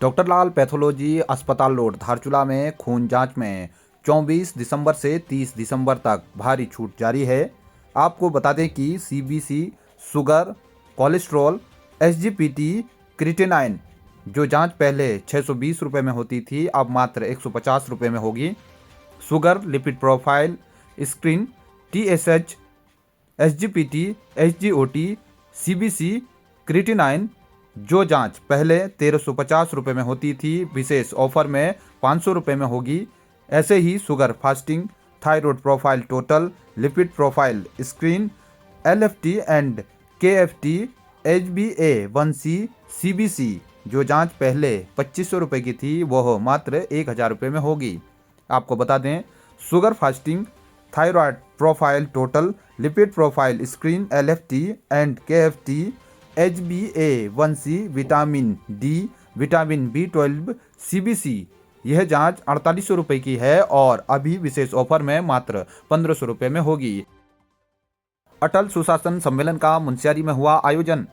Doctor लाल pathology अस्पताल road Dharchula में खून जांच में 24 दिसंबर से 30 दिसंबर तक भारी छूट जारी है। आपको बता दें कि CBC, sugar, cholesterol, SGPT, creatinine जो जांच पहले 620 रुपये में होती थी अब मात्र 150 रुपये में होगी। Sugar, lipid profile screen, TSH, SGPT, SGOT, CBC, creatinine जो जांच पहले 1350 रुपये में होती थी विशेष ऑफर में 500 रुपये में होगी। ऐसे ही sugar fasting, thyroid profile total, lipid profile screen, LFT and KFT, HbA1c, CBC जो जांच पहले 2500 रुपये की थी वह मात्र 1000 रुपये में होगी। आपको बता दें sugar fasting, thyroid profile total, lipid profile screen, LFT and KFT, HbA1c, vitamin D, vitamin B12, CBC यह जांच 4800 रुपये की है और अभी विशेष ऑफर में मात्र 1500 रुपये में होगी। अटल सुशासन सम्मेलन का मुंशियारी में हुआ आयोजन।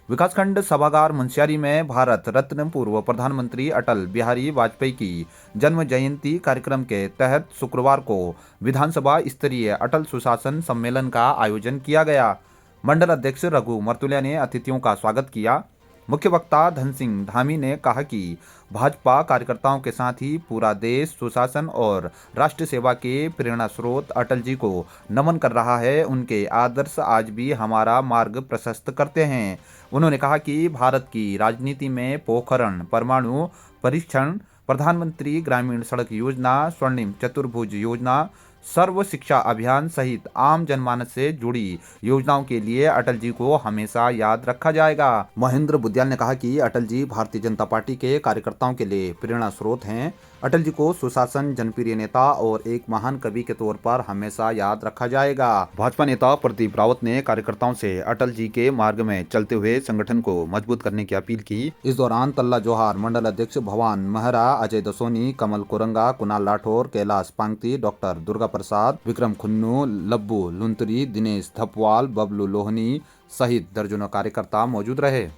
विकासखंड सभागार मुंशियारी में भारत रत्न पूर्व प्रधानमंत्री अटल बिहारी वाजपेयी की जन्म जयंती कार्यक्रम के तहत शुक्रवार को विधानसभा स्तरीय अटल सुशासन सम्मेलन का आयोजन किया गया। मंडल अध्यक्ष रघु मर्तुलिया ने अतिथियों का स्वागत किया। मुख्य वक्ता धन सिंह धामी ने कहा कि भाजपा कार्यकर्ताओं के साथ ही पूरा देश सुशासन और राष्ट्र सेवा के प्रेरणा स्रोत अटल जी को नमन कर रहा है। उनके आदर्श आज भी हमारा मार्ग प्रशस्त करते हैं। उन्होंने कहा कि भारत की राजनीति में पोखरण परमाणु परीक्षण, प्रधानमंत्री ग्रामीण सड़क योजना, स्वर्णिम चतुर्भुज योजना, सर्व शिक्षा अभियान सहित आम जनमानस से जुड़ी योजनाओं के लिए अटल जी को हमेशा याद रखा जाएगा। महेंद्र बुद्याल ने कहा कि अटल जी भारतीय जनता पार्टी के कार्यकर्ताओं के लिए प्रेरणा स्रोत हैं। अटल जी को सुशासन, जनप्रिय नेता और एक महान कवि के तौर पर हमेशा याद रखा जाएगा। भाजपा नेता प्रदीप रावत ने कार्यकर्ताओं से अटल जी के मार्ग में चलते हुए संगठन को मजबूत करने की अपील की। इस दौरान तल्ला जोहार, मंडल अध्यक्ष भवान महरा, अजय दसोनी, कमल कोरंगा, कुणाल राठौर, कैलाश पांगती, डॉक्टर दुर्गा प्रसाद, विक्रम खुन्नू, लब्बू लुंतरी, दिनेश धपवाल, बबलू लोहनी सहित दर्जनों कार्यकर्ता मौजूद रहे।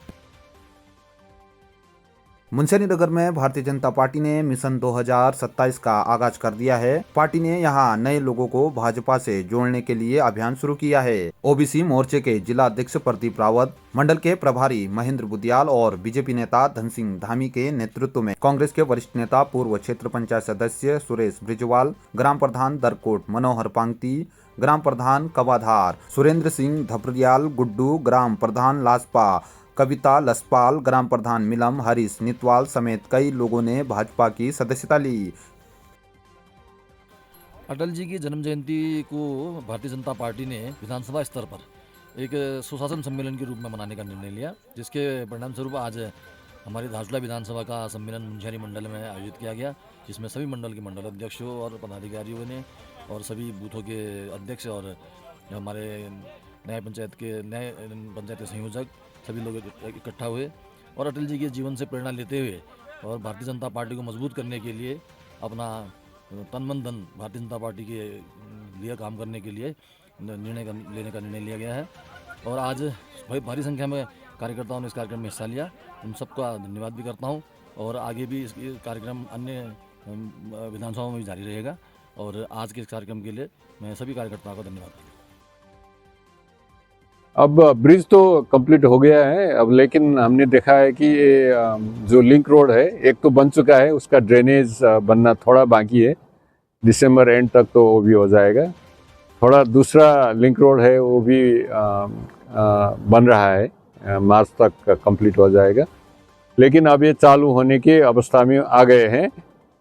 मुंशियारी नगर में भारतीय जनता पार्टी ने मिशन 2027 का आगाज कर दिया है। पार्टी ने यहां नए लोगों को भाजपा से जोड़ने के लिए अभियान शुरू किया है। ओबीसी मोर्चे के जिला अध्यक्ष प्रदीप रावत, मंडल के प्रभारी महेंद्र बुद्याल और बीजेपी नेता धन सिंह धामी के नेतृत्व में कांग्रेस के वरिष्ठ नेता पूर्व क्षेत्र पंचायत सदस्य सुरेश ब्रिजवाल, ग्राम प्रधान दरकोट मनोहर पांगती, ग्राम प्रधान कवाधार सुरेंद्र सिंह धपरियाल गुड्डू, ग्राम प्रधान लासपा कविता लसपाल, ग्राम प्रधान मिलम हरीश नितवाल समेत कई लोगों ने भाजपा की सदस्यता ली। अटल जी की जन्म जयंती को भारतीय जनता पार्टी ने विधानसभा स्तर पर एक सुशासन सम्मेलन के रूप में मनाने का निर्णय लिया, जिसके परिणाम स्वरूप आज हमारी धारचूला विधानसभा का सम्मेलन मुंशियारी मंडल में आयोजित किया गया, जिसमें सभी मंडल के मंडल अध्यक्षों और पदाधिकारियों ने और सभी बूथों के अध्यक्ष और हमारे नए पंचायत के संयोजक सभी लोग इकट्ठा हुए और अटल जी के जीवन से प्रेरणा लेते हुए और भारतीय जनता पार्टी को मजबूत करने के लिए अपना तन मन धन भारतीय जनता पार्टी के लिए काम करने के लिए लेने का निर्णय लिया गया है। और आज भारी संख्या में कार्यकर्ताओं ने इस कार्यक्रम में हिस्सा लिया। उन सबका धन्यवाद भी करता हूँ और आगे भी इस कार्यक्रम अन्य विधानसभाओं में भी जारी रहेगा। और आज के इस कार्यक्रम के लिए मैं सभी कार्यकर्ताओं का धन्यवाद करता हूँ। अब ब्रिज तो कंप्लीट हो गया है अब, लेकिन हमने देखा है कि ये जो लिंक रोड है एक तो बन चुका है, उसका ड्रेनेज बनना थोड़ा बाकी है। दिसंबर एंड तक तो वो भी हो जाएगा। थोड़ा दूसरा लिंक रोड है वो भी बन रहा है, मार्च तक कंप्लीट हो जाएगा। लेकिन अब ये चालू होने के अवस्था में आ गए हैं।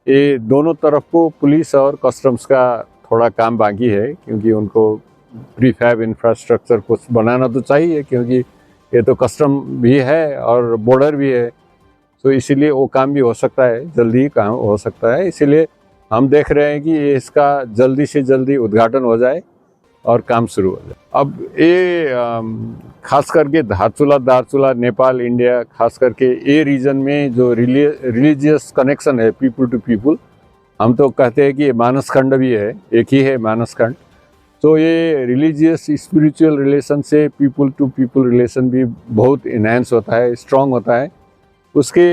ये दोनों तरफ को पुलिस और कस्टम्स का थोड़ा काम बाकी है, क्योंकि उनको प्रीफैब इंफ्रास्ट्रक्चर कुछ बनाना तो चाहिए, क्योंकि ये तो कस्टम भी है और बॉर्डर भी है। तो इसीलिए वो काम भी हो सकता है, जल्दी ही काम हो सकता है। इसीलिए हम देख रहे हैं कि इसका जल्दी से जल्दी उद्घाटन हो जाए और काम शुरू हो जाए। अब ये खास करके दारचूला नेपाल इंडिया, खास करके ये रीजन में जो रिलीजियस कनेक्शन है पीपल टू पीपल, हम तो कहते हैं कि ये मानस खंड भी है, एक ही है मानस खंड। तो ये रिलीजियस स्पिरिचुअल रिलेशन से पीपल टू पीपल रिलेशन भी बहुत इन्हेंस होता है, स्ट्रॉन्ग होता है। उसके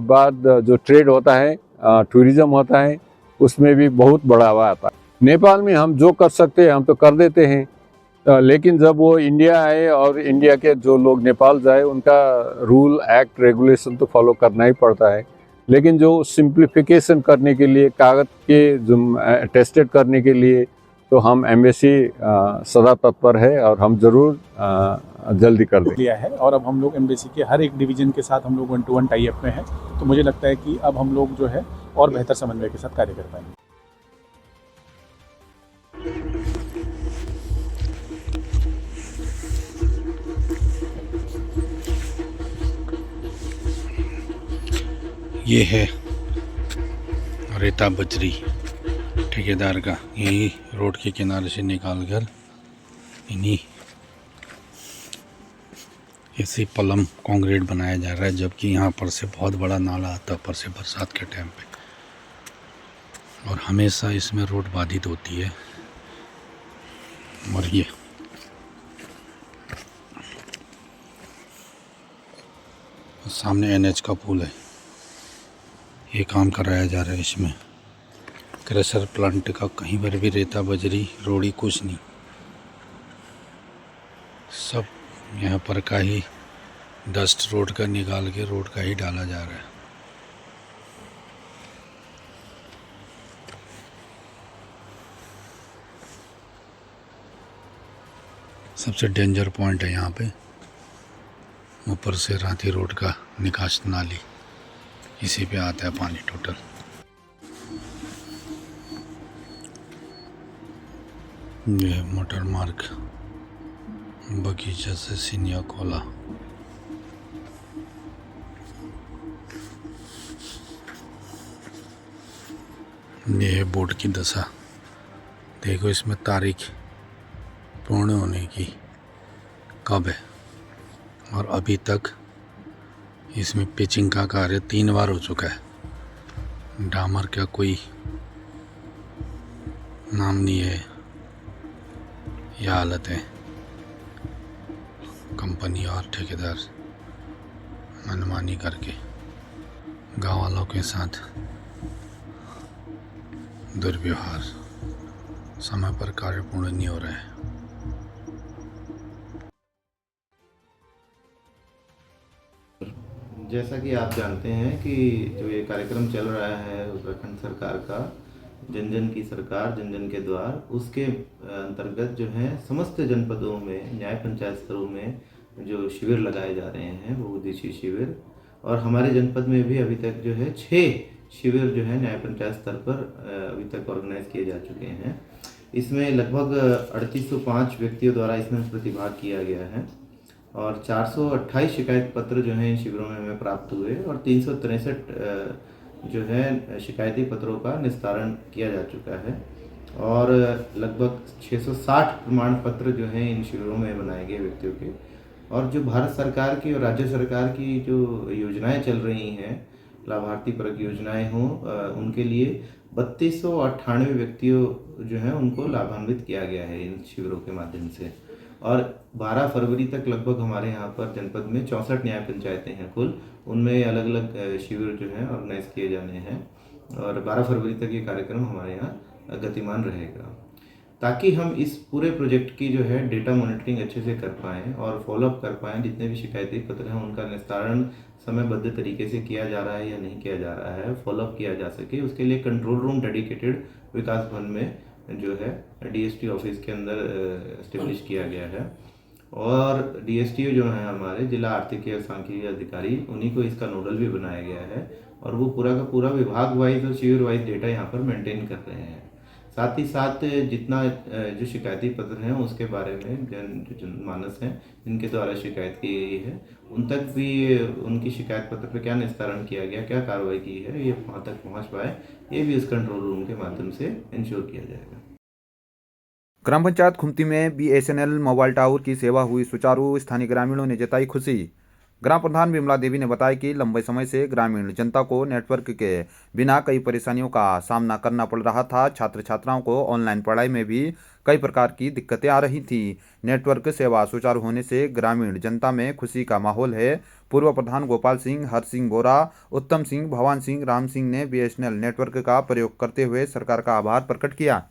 बाद जो ट्रेड होता है, टूरिज्म होता है, उसमें भी बहुत बढ़ावा आता है। नेपाल में हम जो कर सकते हैं हम तो कर देते हैं, लेकिन जब वो इंडिया आए और इंडिया के जो लोग नेपाल जाए उनका रूल एक्ट रेगुलेशन तो फॉलो करना ही पड़ता है। लेकिन जो सिंप्लीफिकेशन करने के लिए, कागज के जो टेस्टेड करने के लिए, तो हम एम्बेसी सदा तत्पर है और हम ज़रूर जल्दी कर देंगे। लिया है और अब हम लोग एम्बेसी के हर एक डिवीजन के साथ हम लोग 1-to-1 टाई अप में हैं। तो मुझे लगता है कि अब हम लोग जो है और बेहतर समन्वय के साथ कार्य कर पाएंगे। ये है रेता बजरी ठेकेदार का, यही रोड के किनारे से निकाल कर इन्हीं ऐसे पलम कंक्रीट बनाया जा रहा है, जबकि यहाँ पर से बहुत बड़ा नाला आता है ऊपर से बरसात के टाइम पे, और हमेशा इसमें रोड बाधित होती है। और ये सामने NH का पुल है, ये काम कराया जा रहा है इसमें। क्रशर प्लांट का कहीं पर भी रेता बजरी रोड़ी कुछ नहीं, सब यहाँ पर का ही डस्ट रोड का निकाल के रोड का ही डाला जा रहा है। सबसे डेंजर पॉइंट है यहाँ पे, ऊपर से रांची रोड का निकास नाली, इसी पे आता है पानी टोटल। ये मोटर मार्ग बगीचा से सिनिया कोला। ये है बोर्ड की दशा, देखो इसमें तारीख पूर्ण होने की कब है, और अभी तक इसमें पिचिंग का कार्य 3 बार हो चुका है। डामर का कोई नाम नहीं है, यह हालत है। कंपनी और ठेकेदार मनमानी करके गाँव वालों के साथ दुर्व्यवहार, समय पर कार्य पूर्ण नहीं हो रहा है। जैसा कि आप जानते हैं कि जो ये कार्यक्रम चल रहा है उत्तराखंड सरकार का, जन जन की सरकार जन जन के द्वार, उसके अंतर्गत जो है समस्त जनपदों में न्याय पंचायत स्तरों में जो शिविर लगाए जा रहे हैं वो उद्देश्य शिविर, और हमारे जनपद में भी अभी तक जो है 6 शिविर जो है न्याय पंचायत स्तर पर अभी तक ऑर्गेनाइज किए जा चुके हैं। इसमें लगभग 3805 व्यक्तियों द्वारा इसमें प्रतिभाग किया गया है और 428 शिकायत पत्र जो हैं इन शिविरों में हमें प्राप्त हुए और 363 जो है शिकायती पत्रों का निस्तारण किया जा चुका है और लगभग 660 प्रमाण पत्र जो हैं इन शिविरों में बनाए गए व्यक्तियों के। और जो भारत सरकार की और राज्य सरकार की जो योजनाएं चल रही हैं, लाभार्थी परक योजनाएं हों, उनके लिए 3298 व्यक्तियों जो हैं उनको लाभान्वित किया गया है इन शिविरों के माध्यम से। और 12 फरवरी तक लगभग हमारे यहाँ पर जनपद में 64 न्याय पंचायतें हैं कुल, उनमें अलग अलग शिविर जो हैं ऑर्गेनाइज किए जाने हैं और 12 फरवरी तक ये कार्यक्रम हमारे यहाँ गतिमान रहेगा, ताकि हम इस पूरे प्रोजेक्ट की जो है डेटा मॉनिटरिंग अच्छे से कर पाएँ और फॉलोअप कर पाएँ। जितने भी शिकायती पत्र हैं उनका निस्तारण समयबद्ध तरीके से किया जा रहा है या नहीं किया जा रहा है, फॉलोअप किया जा सके, उसके लिए कंट्रोल रूम डेडिकेटेड विकास भवन में जो है DST ऑफिस के अंदर एस्टेब्लिश किया गया है और DSTO जो है हमारे जिला आर्थिक एवं सांख्यिकी अधिकारी, उन्हीं को इसका नोडल भी बनाया गया है और वो पूरा का पूरा विभाग वाइज और शिविर वाइज डेटा यहाँ पर मेंटेन कर रहे हैं। साथ ही साथ जितना जो शिकायती पत्र हैं उसके बारे में जनमानस हैं जिनके द्वारा शिकायत की गई है, उन तक भी उनकी शिकायत पत्र पर क्या निस्तारण किया गया, क्या कार्रवाई की है, ये वहाँ तक पहुँच पाए, ये भी उस कंट्रोल रूम के माध्यम से इंश्योर किया जाएगा। ग्राम पंचायत खुमती में BSNL मोबाइल टावर की सेवा हुई सुचारू, स्थानीय ग्रामीणों ने जताई खुशी। ग्राम प्रधान विमला देवी ने बताया कि लंबे समय से ग्रामीण जनता को नेटवर्क के बिना कई परेशानियों का सामना करना पड़ रहा था। छात्र छात्राओं को ऑनलाइन पढ़ाई में भी कई प्रकार की दिक्कतें आ रही थी। नेटवर्क सेवा सुचारू होने से ग्रामीण जनता में खुशी का माहौल है। पूर्व प्रधान गोपाल सिंह, हर सिंह गोरा, उत्तम सिंह, भवान सिंह, राम सिंह ने BSNL नेटवर्क का प्रयोग करते हुए सरकार का आभार प्रकट किया।